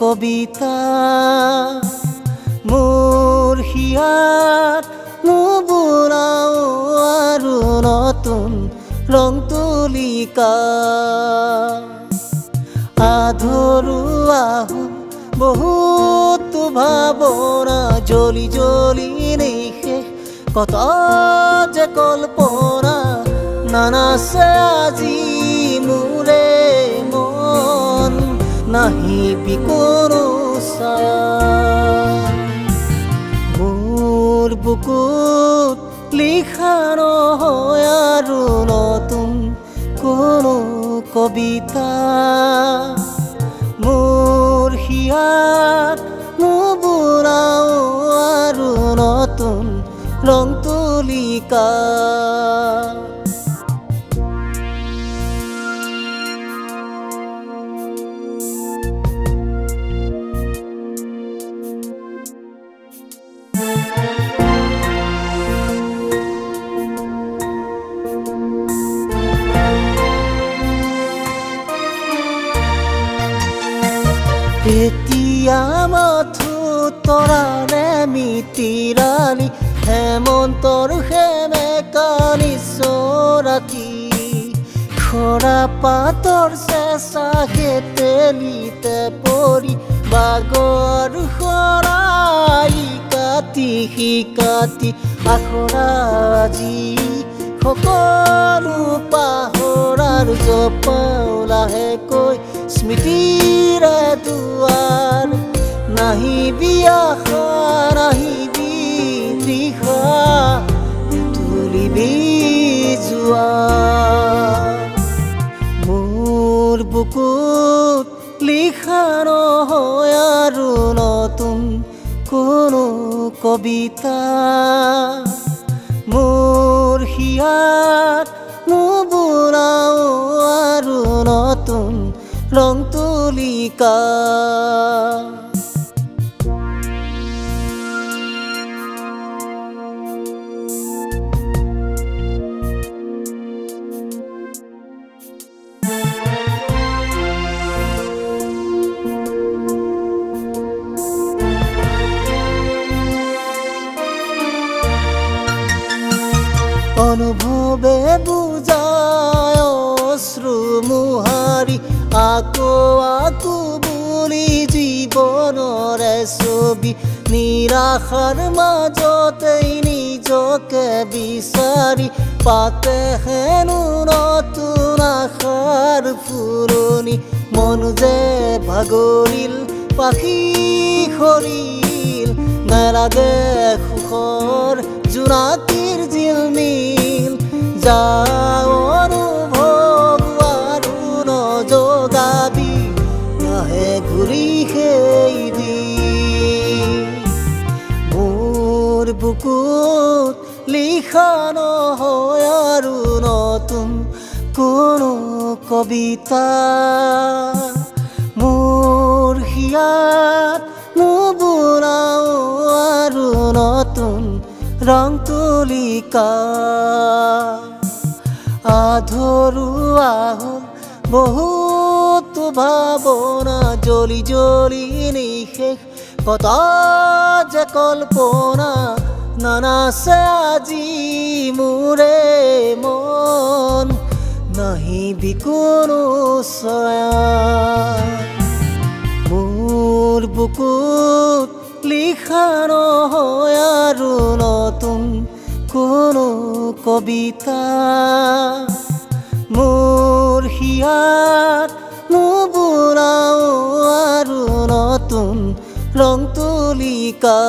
কবিতা মোৰ হিয়াত নুবুৰাও আৰু নতুন ৰং তুলিকা আধৰুৱা বহুত ভাৱনা জ্বলি জ্বলি নিশেষ কত যে কল্পনা নানাছে আজি মোৰে মন নাহিবি কোনো ছায়া মোৰ বুকুত লিখা নহয় আৰু নতুন কোনো কবিতা মোৰ হিয়াত নুবুৰাও আৰু নতুন ৰং তুলিকা এতিয়া মাথো তৰাৰে মিতিৰালি হেমন্তৰ সেমেকানি চৰাকি খৰা পাতৰ চেঁচা তেলিতে পৰি বাগৰ শৰাই কাটি শিকাতি আখৰা আজি সকলো পাহৰাৰ জপাও লাহেকৈ স্মৃতিৰে দুৱাৰ নাহিবি আশা নাহিবি তৃষা তুলিবি জোৱাৰ মোৰ বুকুত লিখা নহয় আৰু নতুন কোনো কবিতা মোৰ হিয়াত নুবুৰাও আৰু নতুন ৰং তুলিকা অনুভৱে বুজায় অশ্ৰু মোহাৰি আকৌ আকৌ বুলি জীৱনৰে ছবি নিৰাশাৰ মাজতেই নিজকে বিচাৰি পাতে হেনো নতুন আশাৰ ফুলনি মন যে ভাগৰিল পাখি সৰিল নালাগে সুখৰ জোনাকীৰ জিলমিল যাওঁ অনুভৱ আৰু নজগাবি নাহে ঘূৰি সেইদিন মোৰ বুকুত লিখা নহয় আৰু নতুন কোনো কবিতা মোৰ হিয়াত নুবুৰাও আৰু নতুন ৰং তুলিকা আধৰুৱা বহুত ভাৱনা জ্বলি জ্বলি নিশেষ কত যে কল্পনা নানাছে আজি মোৰে মন নাহিবি কোনো ছায়া মোৰ বুকুত লিখা নহয় আৰু নতুন কোনো কবিতা মোৰ হিয়াত নুবুৰাও আৰু নতুন ৰং তুলিকা